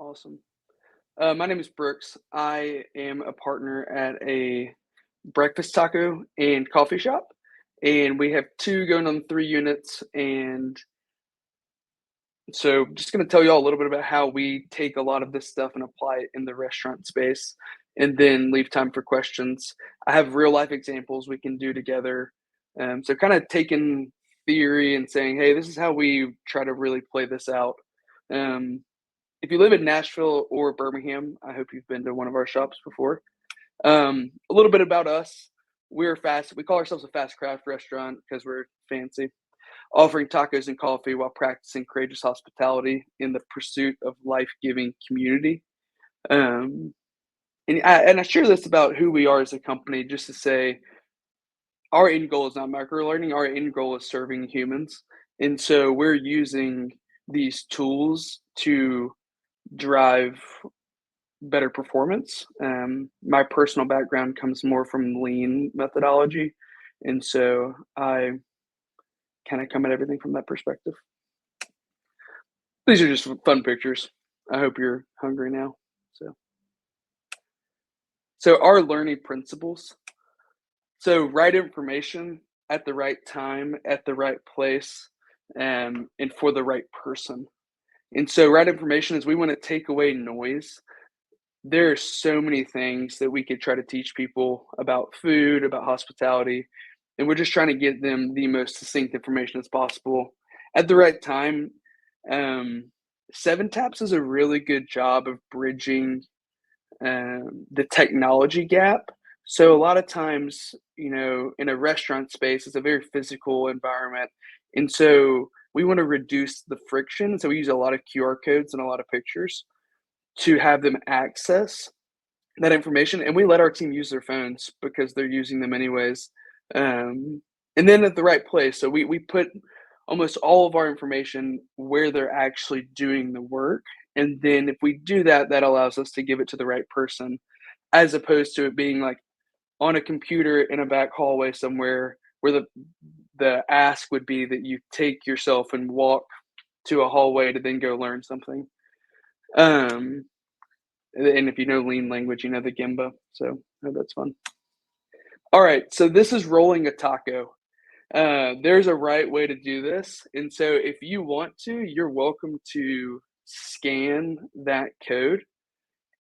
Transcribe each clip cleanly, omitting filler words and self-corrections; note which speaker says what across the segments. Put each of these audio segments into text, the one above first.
Speaker 1: Awesome. My name is Brooks. I am a partner at a breakfast taco and coffee shop, and we have two going on 3 units. And so, just going to tell you all a little bit about how we take a lot of this stuff and apply it in the restaurant space, and then leave time for questions. I have real life examples we can do together. So, kind of taking theory and saying, hey, this is how we try to really play this out. Um, if you live in Nashville or Birmingham, I hope you've been to one of our shops before. A little bit about us. We're fast. We call ourselves a fast craft restaurant because we're fancy, offering tacos and coffee while practicing courageous hospitality in the pursuit of life-giving community. Um, and I share this about who we are as a company just to say our end goal is not microlearning. Our end goal is serving humans, and so we're using these tools to drive better performance. My personal background comes more from lean methodology, and so I kind of come at everything from that perspective. These are just fun pictures. I hope you're hungry now. So, so our learning principles. So, right information at the right time, at the right place, and for the right person. And so, right information is we want to take away noise. There are so many things that we could try to teach people about food, about hospitality, and we're just trying to get them the most succinct information as possible at the right time. Um, Seven Taps does a really good job of bridging the technology gap. So a lot of times, in a restaurant space, it's a very physical environment, and so we want to reduce the friction. So we use a lot of QR codes and a lot of pictures to have them access that information, and we let our team use their phones because they're using them anyways. And then at the right place, so we put almost all of our information where they're actually doing the work, and then if we do that, that allows us to give it to the right person, as opposed to it being like on a computer in a back hallway somewhere where the ask would be that you take yourself and walk to a hallway to then go learn something. Um, and if you know lean language, you know the Gemba. So I hope that's fun. All right, so this is rolling a taco. There's a right way to do this, and so if you want to, you're welcome to scan that code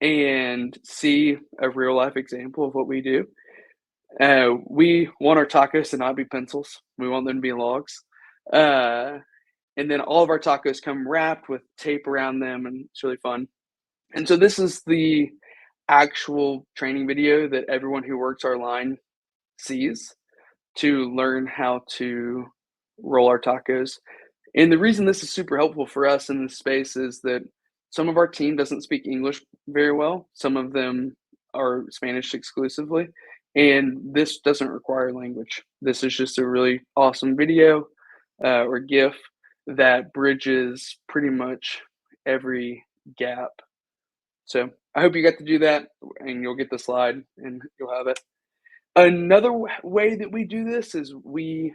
Speaker 1: and see a real life example of what we do. We want our tacos to not be pencils. We want them to be logs. Uh, and then all of our tacos come wrapped with tape around them, and it's really fun. And so this is the actual training video that everyone who works our line sees to learn how to roll our tacos. And the reason this is super helpful for us in this space is that some of our team doesn't speak English very well. Some of them are Spanish exclusively, and this doesn't require language. This is just a really awesome video or GIF that bridges pretty much every gap. So I hope you got to do that, and you'll get the slide, and you'll have it. Another way that we do this is we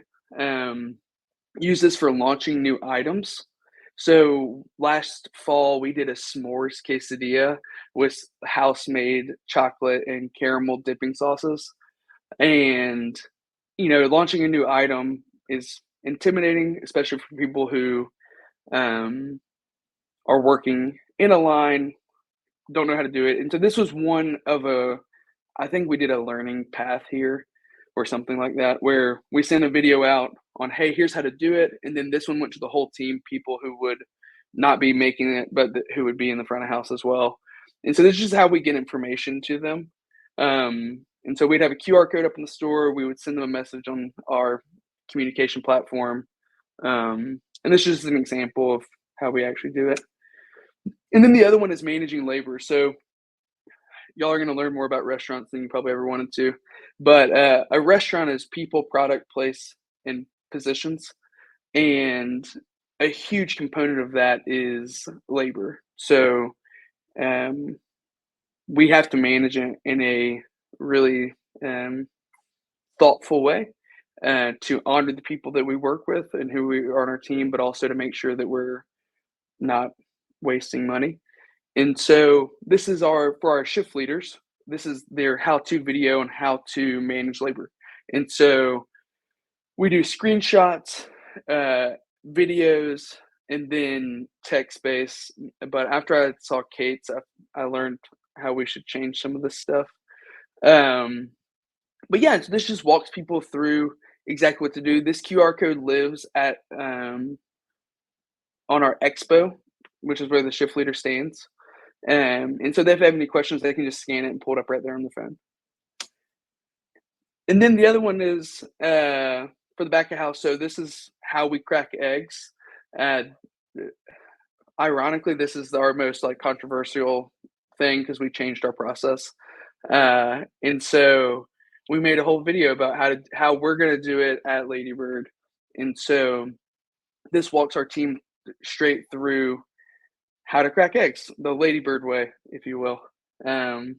Speaker 1: use this for launching new items. So last fall, we did a s'mores quesadilla with house-made chocolate and caramel dipping sauces. And, launching a new item is intimidating, especially for people who um, are working in a line, don't know how to do it. And so this was one of I think we did a learning path here or something like that, where we sent a video out on, hey, here's how to do it. And then this one went to the whole team, people who would not be making it, but who would be in the front of house as well. And so this is just how we get information to them. And so we'd have a QR code up in the store. We would send them a message on our communication platform. And this is just an example of how we actually do it. And then the other one is managing labor. So y'all are going to learn more about restaurants than you probably ever wanted to. But a restaurant is people, product, place, and positions. And a huge component of that is labor. So we have to manage it in a really thoughtful way to honor the people that we work with and who we are on our team, but also to make sure that we're not wasting money. And so this is for our shift leaders, this is their how-to video on how to manage labor. And so we do screenshots, videos, and then text-based. But after I saw Kate's, I learned how we should change some of this stuff. But yeah, so this just walks people through exactly what to do. This QR code lives at on our expo, which is where the shift leader stands. And so if they have any questions, they can just scan it and pull it up right there on the phone. And then the other one is for the back of house. So this is how we crack eggs. Uh, Ironically, this is our most like controversial thing because we changed our process. And so we made a whole video about how we're gonna do it at Ladybird. And so this walks our team straight through how to crack eggs, the Ladybird way, if you will. And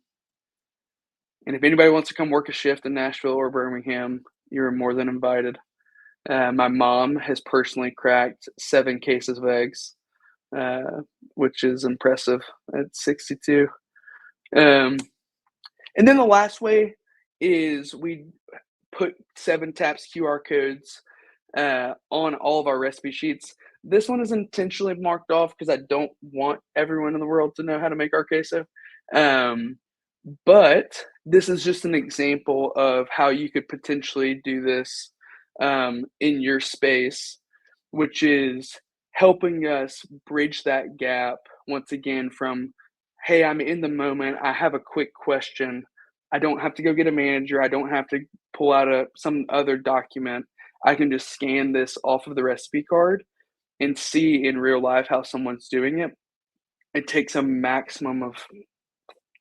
Speaker 1: if anybody wants to come work a shift in Nashville or Birmingham, you're more than invited. My mom has personally cracked 7 cases of eggs, which is impressive at 62. And then the last way is we put 7 Taps QR codes on all of our recipe sheets. This one is intentionally marked off because I don't want everyone in the world to know how to make our queso. But this is just an example of how you could potentially do this in your space, which is helping us bridge that gap once again from, hey, I'm in the moment, I have a quick question. I don't have to go get a manager. I don't have to pull out some other document. I can just scan this off of the recipe card and see in real life how someone's doing it. It takes a maximum of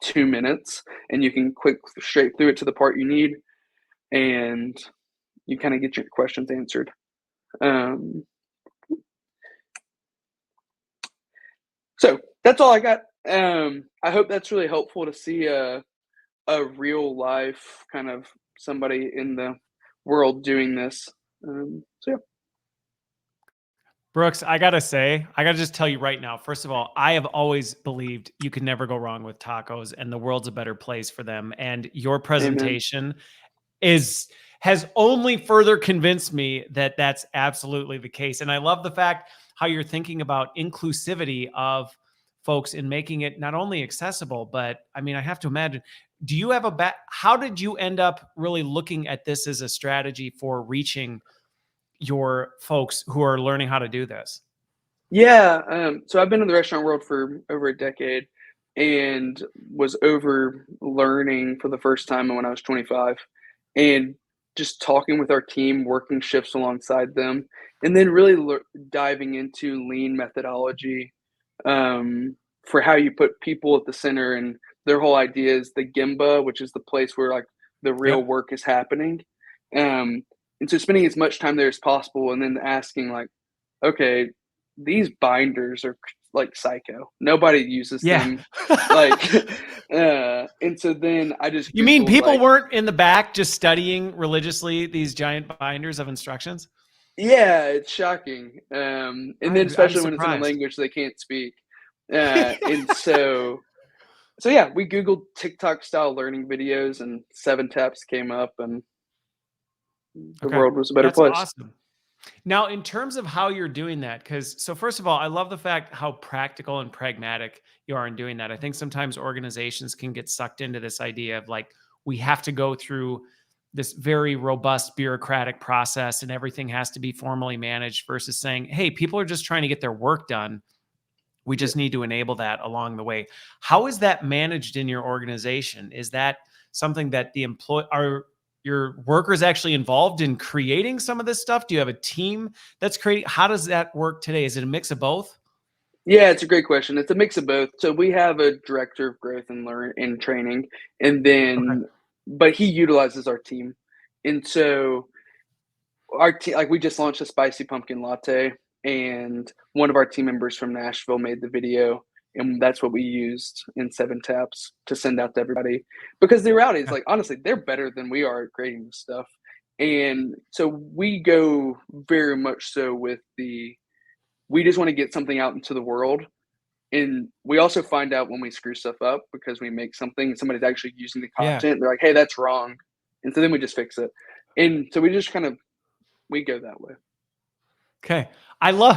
Speaker 1: 2 minutes, and you can click straight through it to the part you need, and you kind of get your questions answered. So that's all I got. I hope that's really helpful to see a real life kind of somebody in the world doing this. So yeah.
Speaker 2: Brooks, I gotta just tell you right now, first of all, I have always believed you can never go wrong with tacos and the world's a better place for them. And your presentation has only further convinced me that that's absolutely the case. And I love the fact how you're thinking about inclusivity of folks in making it not only accessible, but I mean, I have to imagine, do you have how did you end up really looking at this as a strategy for reaching your folks who are learning how to do this?
Speaker 1: Yeah, so I've been in the restaurant world for over a decade and was over learning for the first time when I was 25 and just talking with our team, working shifts alongside them, and then really diving into lean methodology for how you put people at the center. And their whole idea is the Gemba, which is the place where like the real work is happening. And so spending as much time there as possible and then asking like, okay, these binders are like psycho. Nobody uses them. Like, and so then I just
Speaker 2: You mean
Speaker 1: Googled,
Speaker 2: people
Speaker 1: like,
Speaker 2: weren't in the back just studying religiously these giant binders of instructions?
Speaker 1: yeah, it's shocking. And then
Speaker 2: I'm
Speaker 1: especially when it's in a
Speaker 2: surprised.
Speaker 1: language they can't speak. And so yeah, we Googled TikTok style learning videos and 7 Taps came up and the
Speaker 2: Okay,
Speaker 1: world was a better
Speaker 2: that's
Speaker 1: place.
Speaker 2: awesome. Now, in terms of how you're doing that, so first of all, I love the fact how practical and pragmatic you are in doing that. I think sometimes organizations can get sucked into this idea of like, we have to go through this very robust bureaucratic process and everything has to be formally managed versus saying, hey, people are just trying to get their work done. We just need to enable that along the way. How is that managed in your organization? Is that something that are your workers actually involved in creating some of this stuff? Do you have a team that's creating? How does that work today? Is it a mix of both?
Speaker 1: Yeah, it's a great question. It's a mix of both. So we have a director of growth and training, and then but he utilizes our team. And so our team, like we just launched a spicy pumpkin latte, and one of our team members from Nashville made the video, and that's what we used in 7 Taps to send out to everybody. Because the reality is, like, honestly, they're better than we are at creating this stuff. And so we go very much so with we just want to get something out into the world. And we also find out when we screw stuff up because we make something and somebody's actually using the
Speaker 2: Yeah.
Speaker 1: content. They're like, "Hey, that's wrong," and so then we just fix it. And so we just kind of we go that way.
Speaker 2: Okay. I love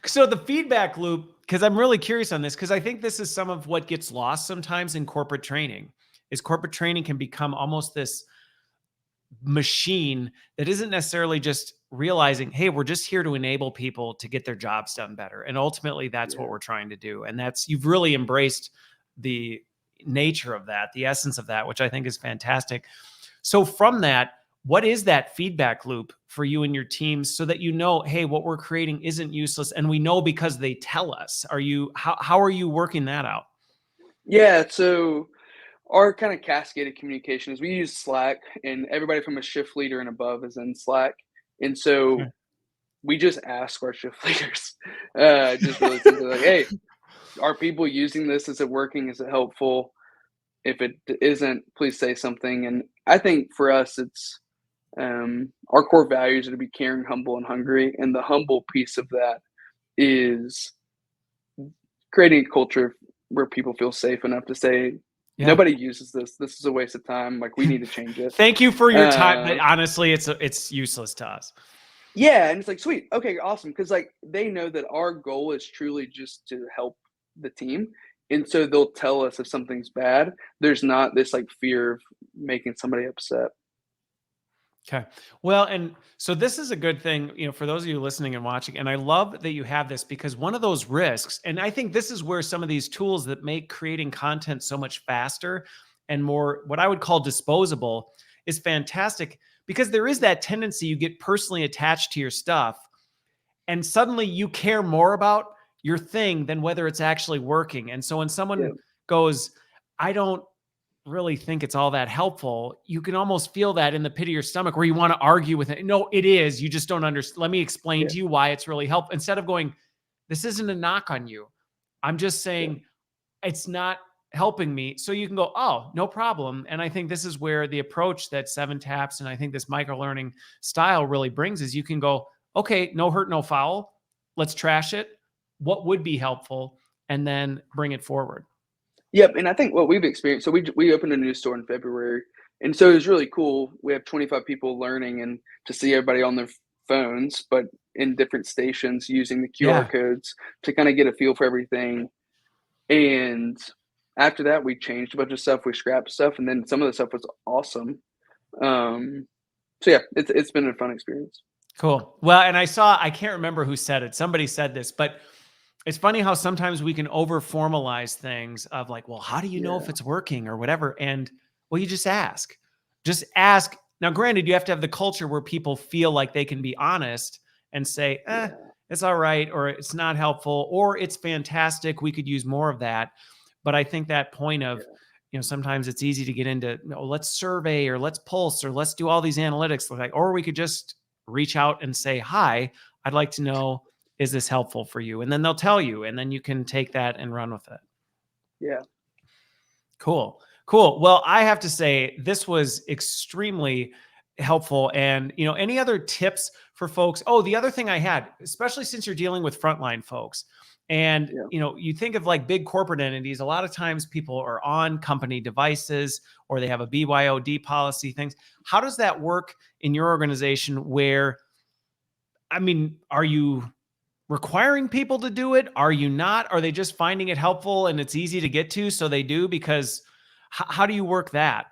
Speaker 2: so the feedback loop, because I'm really curious on this, because I think this is some of what gets lost sometimes in corporate training, is corporate training can become almost this machine that isn't necessarily just realizing, hey, we're just here to enable people to get their jobs done better. And ultimately, that's what
Speaker 1: Yeah.
Speaker 2: we're trying to do. And that's, you've really embraced the nature of that, the essence of that, which I think is fantastic. So, from that, what is that feedback loop for you and your teams so that you know, hey, what we're creating isn't useless? And we know because they tell us. How are you working that out?
Speaker 1: Yeah, so our kind of cascaded communication is we use Slack, and everybody from a shift leader and above is in Slack. And so
Speaker 2: Okay.
Speaker 1: we just ask our shift leaders, just really simply like, "Hey, are people using this? Is it working? Is it helpful? If it isn't, please say something." And I think for us, it's our core values are to be caring, humble, and hungry. And the humble piece of that is creating a culture where people feel safe enough to say,
Speaker 2: Yeah.
Speaker 1: "Nobody uses this. This is a waste of time. Like we need to change it."
Speaker 2: Thank you for your time,
Speaker 1: Uh,
Speaker 2: but honestly, it's useless to us.
Speaker 1: yeah, and it's like, sweet, okay, awesome, because like they know that our goal is truly just to help the team, and so they'll tell us if something's bad. There's not this like fear of making somebody upset.
Speaker 2: Okay. Well, and so this is a good thing, for those of you listening and watching. And I love that you have this, because one of those risks, and I think this is where some of these tools that make creating content so much faster and more what I would call disposable is fantastic, because there is that tendency you get personally attached to your stuff, and suddenly you care more about your thing than whether it's actually working. And so when
Speaker 1: Yeah,
Speaker 2: someone goes, I don't really think it's all that helpful, you can almost feel that in the pit of your stomach where you want to argue with it. No, it is. You just don't understand. Let me explain
Speaker 1: yeah,
Speaker 2: to you why it's really helpful. Instead of going, this isn't a knock on you. I'm just
Speaker 1: yeah,
Speaker 2: saying it's not helping me. So you can go, oh, no problem. And I think this is where the approach that 7 Taps and I think this micro learning style really brings is you can go, okay, no hurt, no foul. Let's trash it. What would be helpful? And then bring it forward.
Speaker 1: yep. And I think what we've experienced. So we opened a new store in February, and so it was really cool. We have 25 people learning, and to see everybody on their phones, but in different stations using the QR
Speaker 2: Yeah.
Speaker 1: codes to kind of get a feel for everything. And after that, we changed a bunch of stuff, we scrapped stuff, and then some of the stuff was awesome. Um, so yeah, it's been a fun experience.
Speaker 2: Cool. Well, and I can't remember who said it. Somebody said this, but it's funny how sometimes we can over formalize things of like, well, how do you know if
Speaker 1: Yeah,
Speaker 2: it's working or whatever? And well, you just ask. Just ask. Now, granted, you have to have the culture where people feel like they can be honest and say,
Speaker 1: yeah,
Speaker 2: it's all right, or it's not helpful, or it's fantastic. We could use more of that. But I think that point of,
Speaker 1: yeah,
Speaker 2: sometimes it's easy to get into, let's survey or let's pulse or let's do all these analytics. Like, or we could just reach out and say, hi, I'd like to know, is this helpful for you? And then they'll tell you, and then you can take that and run with it.
Speaker 1: yeah.
Speaker 2: Cool. Cool. Well, I have to say this was extremely helpful. And, any other tips for folks? Oh, the other thing I had, especially since you're dealing with frontline folks and,
Speaker 1: Yeah.
Speaker 2: you think of like big corporate entities, a lot of times people are on company devices or they have a BYOD policy things. How does that work in your organization where, I mean, are you requiring people to do it? Are you not? Are they just finding it helpful and it's easy to get to, so they do? Because how do you work that?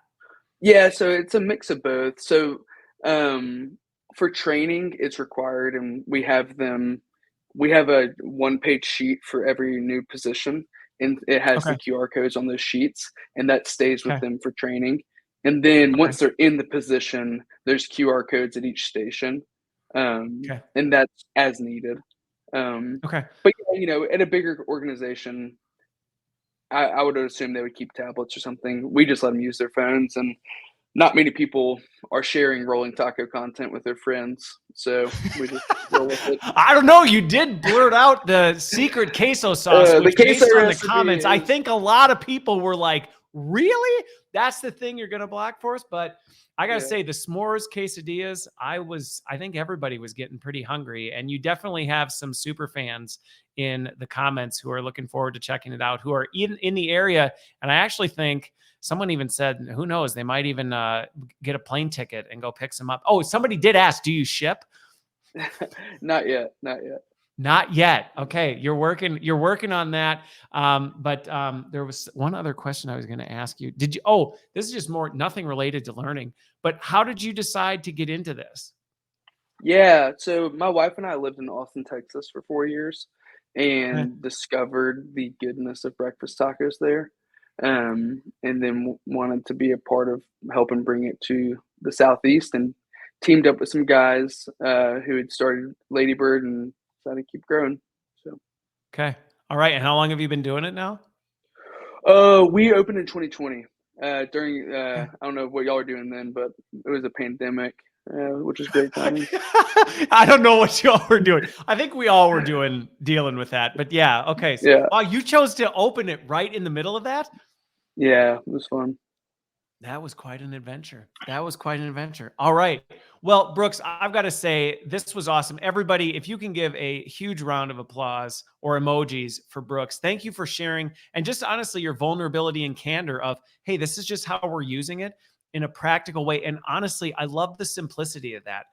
Speaker 1: Yeah, so it's a mix of both. So, for training, it's required, and we have a one-page sheet for every new position, and it has the
Speaker 2: Okay.
Speaker 1: QR codes on those sheets, and that stays with
Speaker 2: Okay.
Speaker 1: them for training. And then
Speaker 2: Okay.
Speaker 1: once they're in the position, there's QR codes at each station,
Speaker 2: Okay.
Speaker 1: and that's as needed. Um,
Speaker 2: Okay.
Speaker 1: but yeah, at a bigger organization, I would assume they would keep tablets or something. We just let them use their phones, and not many people are sharing rolling taco content with their friends, so we just roll with it.
Speaker 2: I don't know. You did blurt out the secret queso sauce,
Speaker 1: The
Speaker 2: which
Speaker 1: queso
Speaker 2: based on the
Speaker 1: recipe
Speaker 2: comments, I
Speaker 1: is
Speaker 2: think a lot of people were like, really? That's the thing you're going to block for us? But I got to
Speaker 1: Yeah.
Speaker 2: say, the s'mores quesadillas, I think everybody was getting pretty hungry. And you definitely have some super fans in the comments who are looking forward to checking it out, who are in the area. And I actually think someone even said, who knows, they might even get a plane ticket and go pick some up. Oh, somebody did ask, do you ship?
Speaker 1: Not yet. Not yet.
Speaker 2: Not yet. Okay, you're working on that. But there was one other question I was going to ask you. Did you? Oh, this is just more nothing related to learning. But how did you decide to get into this?
Speaker 1: Yeah, so my wife and I lived in Austin, Texas for 4 years
Speaker 2: Okay.
Speaker 1: and discovered the goodness of breakfast tacos there, and then wanted to be a part of helping bring it to the Southeast and teamed up with some guys who had started Ladybird and decided to keep growing. So,
Speaker 2: Okay. All right. And how long have you been doing it now?
Speaker 1: we opened in 2020 during,
Speaker 2: Okay.
Speaker 1: I don't know what y'all are doing then, but it was a pandemic, which is great timing.
Speaker 2: I don't know what y'all were doing. I think we all were dealing with that. But yeah, okay. So,
Speaker 1: Yeah,
Speaker 2: wow, you chose to open it right in the middle of that?
Speaker 1: yeah, it was fun.
Speaker 2: That was quite an adventure. That was quite an adventure. All right. Well, Brooks, I've got to say, this was awesome. Everybody, if you can give a huge round of applause or emojis for Brooks, thank you for sharing. And just honestly, your vulnerability and candor of, hey, this is just how we're using it in a practical way. And honestly, I love the simplicity of that.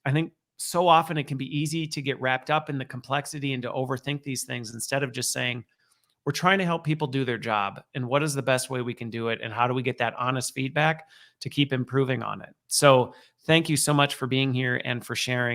Speaker 2: I think so often it can be easy to get wrapped up in the complexity and to overthink these things instead of just saying, we're trying to help people do their job. And what is the best way we can do it? And how do we get that honest feedback to keep improving on it? So thank you so much for being here and for sharing.